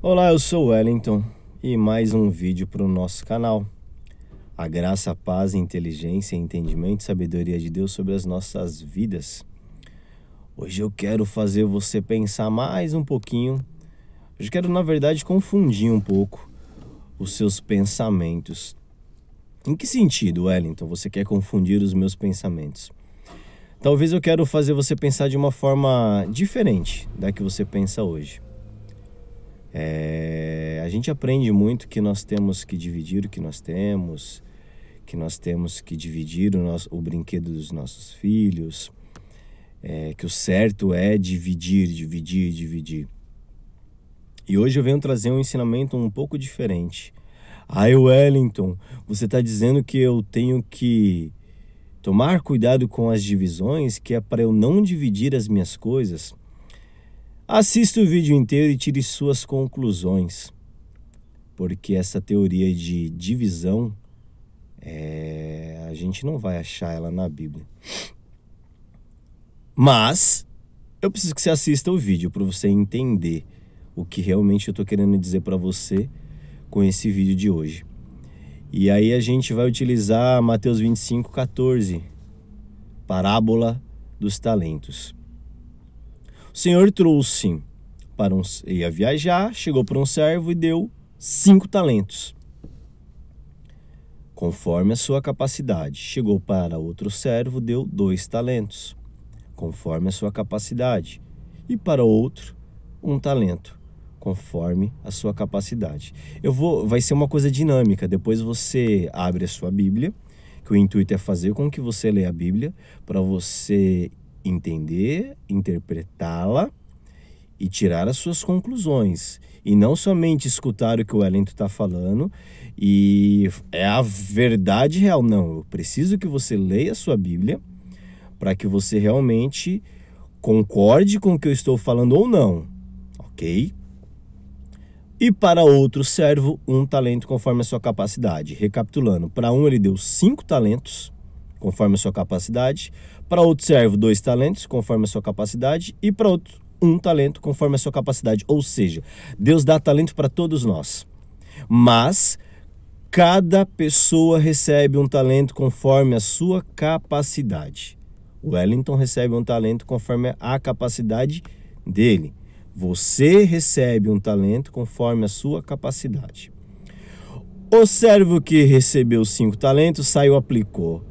Olá, eu sou o Wellington e mais um vídeo para o nosso canal. A graça, a paz, a inteligência, entendimento e sabedoria de Deus sobre as nossas vidas. Hoje eu quero fazer você pensar mais um pouquinho. Hoje eu quero, na verdade, confundir um pouco os seus pensamentos. Em que sentido, Wellington, você quer confundir os meus pensamentos? Talvez eu quero fazer você pensar de uma forma diferente da que você pensa hoje. A gente aprende muito que nós temos que dividir o que nós temos que dividir o brinquedo dos nossos filhos, que o certo é dividir. E hoje eu venho trazer um ensinamento um pouco diferente. Wellington, você está dizendo que eu tenho que tomar cuidado com as divisões, que é para eu não dividir as minhas coisas? Assista o vídeo inteiro e tire suas conclusões, porque essa teoria de divisão, a gente não vai achar ela na Bíblia. Mas eu preciso que você assista o vídeo para você entender o que realmente eu estou querendo dizer para você com esse vídeo de hoje. E aí a gente vai utilizar Mateus 25:14, parábola dos talentos. O Senhor trouxe ia viajar, chegou para um servo e deu 5 talentos, conforme a sua capacidade. Chegou para outro servo, deu 2 talentos, conforme a sua capacidade. E para outro, 1 talento, conforme a sua capacidade. Vai ser uma coisa dinâmica. Depois você abre a sua Bíblia, que o intuito é fazer com que você leia a Bíblia, para você entender, interpretá-la e tirar as suas conclusões. E não somente escutar o que o Wellington está falando e é a verdade real. Não, eu preciso que você leia a sua Bíblia para que você realmente concorde com o que eu estou falando ou não, ok? E para outro servo, 1 talento conforme a sua capacidade. Recapitulando, para um ele deu 5 talentos, conforme a sua capacidade. Para outro servo, 2 talentos, conforme a sua capacidade. E para outro, 1 talento, conforme a sua capacidade. Ou seja, Deus dá talento para todos nós. Mas cada pessoa recebe 1 talento conforme a sua capacidade. O Wellington recebe 1 talento conforme a capacidade dele. Você recebe 1 talento conforme a sua capacidade. O servo que recebeu 5 talentos saiu, aplicou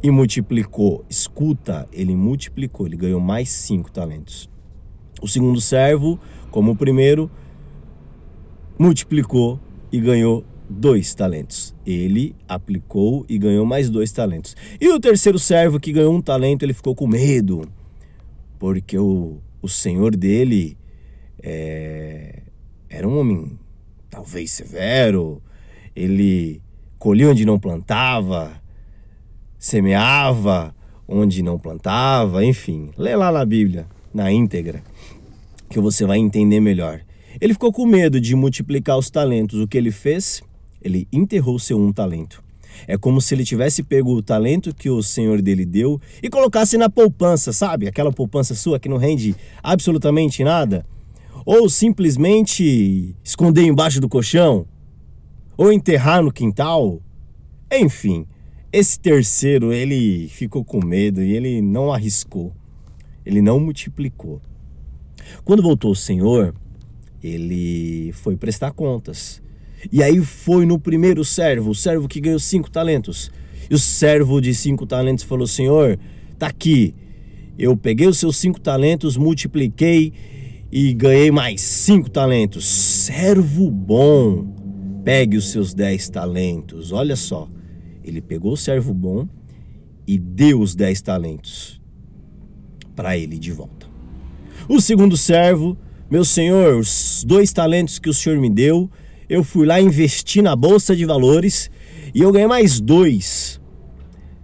e multiplicou. Escuta, ele multiplicou, ele ganhou mais 5 talentos. O segundo servo, como o primeiro, multiplicou e ganhou 2 talentos. Ele aplicou e ganhou mais 2 talentos. E o terceiro servo, que ganhou 1 talento, ele ficou com medo, porque o senhor dele era um homem talvez severo. Ele colhia onde não plantava, semeava onde não plantava, enfim. Lê lá na Bíblia, na íntegra, que você vai entender melhor. Ele ficou com medo de multiplicar os talentos. O que ele fez? Ele enterrou seu 1 talento. É como se ele tivesse pego o talento que o senhor dele deu e colocasse na poupança, sabe? Aquela poupança sua que não rende absolutamente nada. Ou simplesmente esconder embaixo do colchão. Ou enterrar no quintal. Enfim, esse terceiro, ele ficou com medo e ele não arriscou. Ele não multiplicou. Quando voltou o Senhor, ele foi prestar contas. E aí foi no primeiro servo, o servo que ganhou 5 talentos. E o servo de 5 talentos falou: Senhor, tá aqui. Eu peguei os seus 5 talentos, multipliquei e ganhei mais 5 talentos. Servo bom, pegue os seus 10 talentos. Olha só, ele pegou o servo bom e deu os 10 talentos para ele de volta. O segundo servo: meu senhor, os 2 talentos que o senhor me deu, eu fui lá investir na bolsa de valores e eu ganhei mais 2.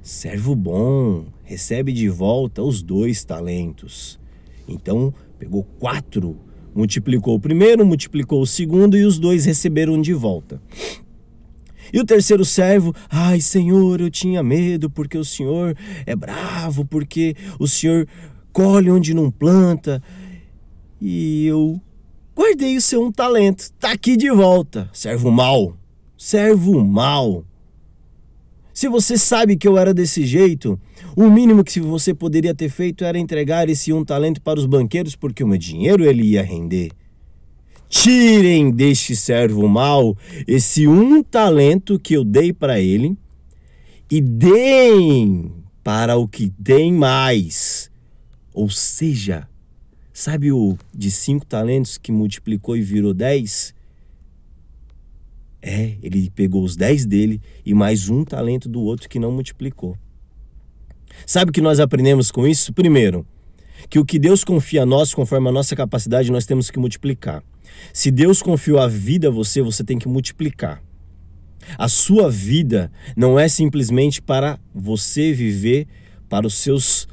Servo bom, recebe de volta os 2 talentos. Então pegou 4, multiplicou o primeiro, multiplicou o segundo e os 2 receberam de volta. E o terceiro servo: ai, Senhor, eu tinha medo porque o Senhor é bravo, porque o Senhor colhe onde não planta. E eu Guardei o seu um talento, tá aqui de volta. Servo mau, servo mau. Se você sabe que eu era desse jeito, o mínimo que você poderia ter feito era entregar esse um talento para os banqueiros, porque o meu dinheiro ele ia render. Tirem deste servo mau esse um talento que eu dei para ele e deem para o que tem mais. Ou seja, sabe o de 5 talentos que multiplicou e virou 10? Ele pegou os 10 dele e mais um talento do outro que não multiplicou. Sabe o que nós aprendemos com isso? Primeiro, que o que Deus confia a nós, conforme a nossa capacidade, nós temos que multiplicar. Se Deus confiou a vida a você, você tem que multiplicar. A sua vida não é simplesmente para você viver para os seus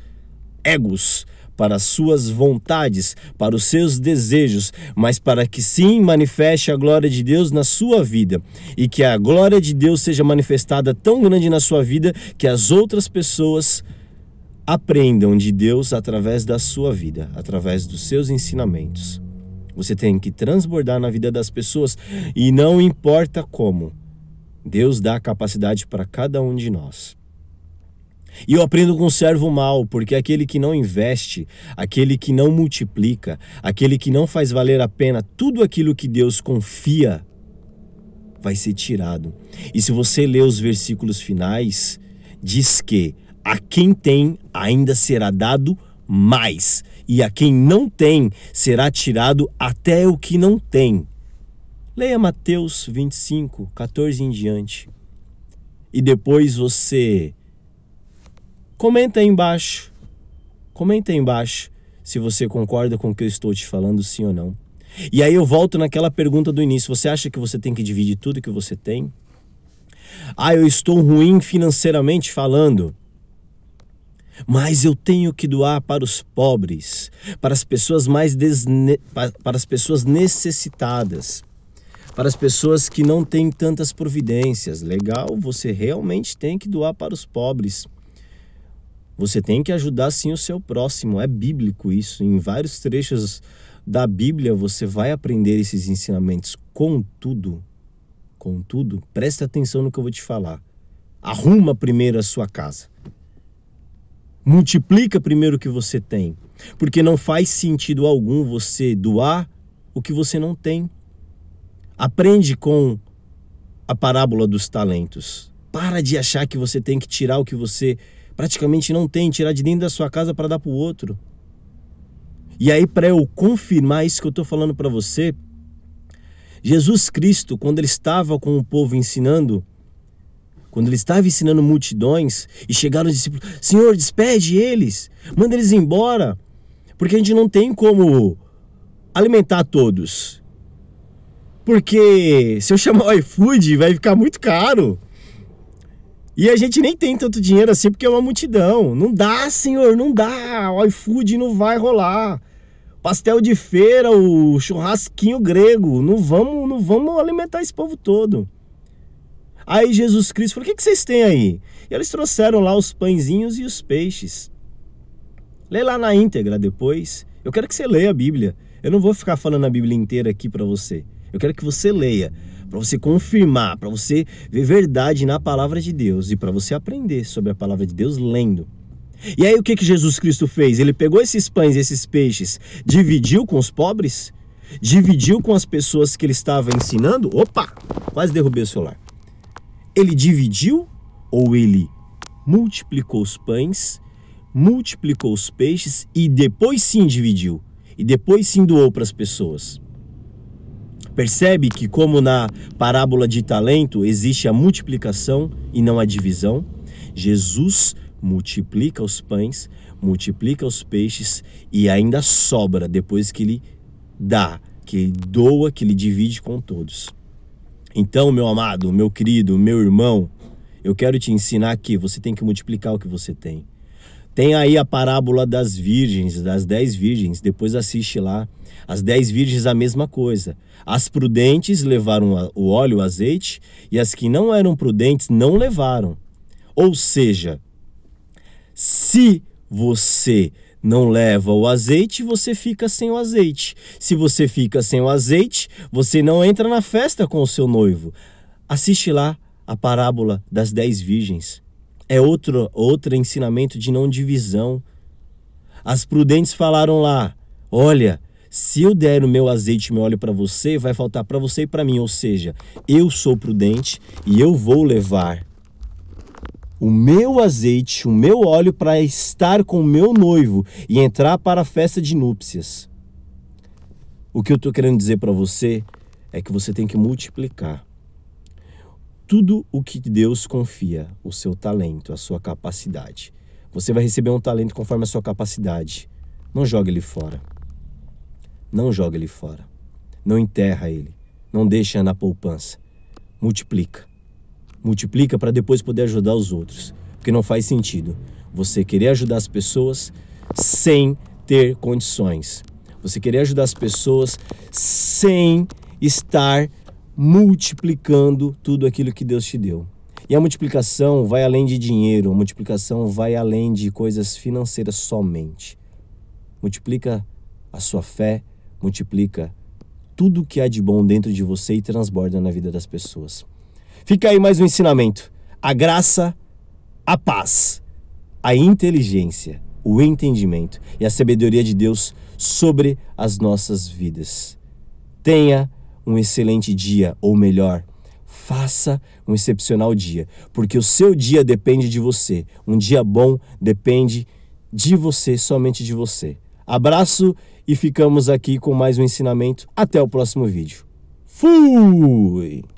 egos, para as suas vontades, para os seus desejos, mas para que sim manifeste a glória de Deus na sua vida e que a glória de Deus seja manifestada tão grande na sua vida que as outras pessoas aprendam de Deus através da sua vida, através dos seus ensinamentos. Você tem que transbordar na vida das pessoas e não importa como. Deus dá a capacidade para cada um de nós. E eu aprendo com o servo mau, porque aquele que não investe, aquele que não multiplica, aquele que não faz valer a pena tudo aquilo que Deus confia, vai ser tirado. E se você ler os versículos finais, diz que a quem tem ainda será dado mais, e a quem não tem será tirado até o que não tem. Leia Mateus 25, 14 em diante. E depois você comenta aí embaixo se você concorda com o que eu estou te falando, sim ou não. E aí eu volto naquela pergunta do início, você acha que você tem que dividir tudo que você tem? Eu estou ruim financeiramente falando, mas eu tenho que doar para os pobres, para as pessoas para as pessoas necessitadas, para as pessoas que não têm tantas providências. Legal, você realmente tem que doar para os pobres. Você tem que ajudar sim o seu próximo, é bíblico isso. Em vários trechos da Bíblia você vai aprender esses ensinamentos. Contudo, presta atenção no que eu vou te falar. Arruma primeiro a sua casa. Multiplica primeiro o que você tem, porque não faz sentido algum você doar o que você não tem. Aprende com a parábola dos talentos. Para de achar que você tem que tirar o que você praticamente não tem, tirar de dentro da sua casa para dar para o outro. E aí, para eu confirmar isso que eu estou falando para você, Jesus Cristo, quando ele estava com o povo ensinando, quando ele estava ensinando multidões, e chegaram os discípulos: Senhor, despede eles, manda eles embora, porque a gente não tem como alimentar todos. Porque se eu chamar o iFood, vai ficar muito caro. E a gente nem tem tanto dinheiro assim, porque é uma multidão. Não dá, Senhor, não dá. O iFood não vai rolar. Pastel de feira, o churrasquinho grego. Não vamos alimentar esse povo todo. Aí Jesus Cristo falou: o que vocês têm aí? E eles trouxeram lá os pãezinhos e os peixes. Lê lá na íntegra depois. Eu quero que você leia a Bíblia. Eu não vou ficar falando a Bíblia inteira aqui para você. Eu quero que você leia, para você confirmar, para você ver verdade na palavra de Deus e para você aprender sobre a palavra de Deus lendo. E aí o que Jesus Cristo fez? Ele pegou esses pães, esses peixes, dividiu com os pobres, dividiu com as pessoas que ele estava ensinando. Opa, quase derrubei o celular. Ele dividiu ou ele multiplicou os pães, multiplicou os peixes e depois sim dividiu. E depois sim doou para as pessoas. Percebe que, como na parábola de talento existe a multiplicação e não a divisão, Jesus multiplica os pães, multiplica os peixes e ainda sobra depois que ele dá, que ele doa, que ele divide com todos. Então, meu amado, meu querido, meu irmão, eu quero te ensinar que você tem que multiplicar o que você tem. Tem aí a parábola das virgens, das 10 virgens, depois assiste lá. As 10 virgens a mesma coisa. As prudentes levaram o óleo, o azeite, e as que não eram prudentes não levaram. Ou seja, se você não leva o azeite, você fica sem o azeite. Se você fica sem o azeite, você não entra na festa com o seu noivo. Assiste lá a parábola das 10 virgens. É outro ensinamento de não divisão. As prudentes falaram lá, olha, se eu der o meu azeite e o meu óleo para você, vai faltar para você e para mim. Ou seja, eu sou prudente e eu vou levar o meu azeite, o meu óleo para estar com o meu noivo e entrar para a festa de núpcias. O que eu estou querendo dizer para você é que você tem que multiplicar tudo o que Deus confia, o seu talento, a sua capacidade. Você vai receber um talento conforme a sua capacidade. Não jogue ele fora. Não jogue ele fora. Não enterra ele. Não deixa na poupança. Multiplica. Multiplica para depois poder ajudar os outros. Porque não faz sentido você querer ajudar as pessoas sem ter condições. Você querer ajudar as pessoas sem estar multiplicando tudo aquilo que Deus te deu. E a multiplicação vai além de dinheiro, a multiplicação vai além de coisas financeiras somente. Multiplica a sua fé, multiplica tudo que há de bom dentro de você e transborda na vida das pessoas. Fica aí mais um ensinamento. A graça, a paz, a inteligência, o entendimento e a sabedoria de Deus sobre as nossas vidas. Tenha um excelente dia, ou melhor, faça um excepcional dia, porque o seu dia depende de você. Um dia bom depende de você, somente de você. Abraço e ficamos aqui com mais um ensinamento. Até o próximo vídeo. Fui!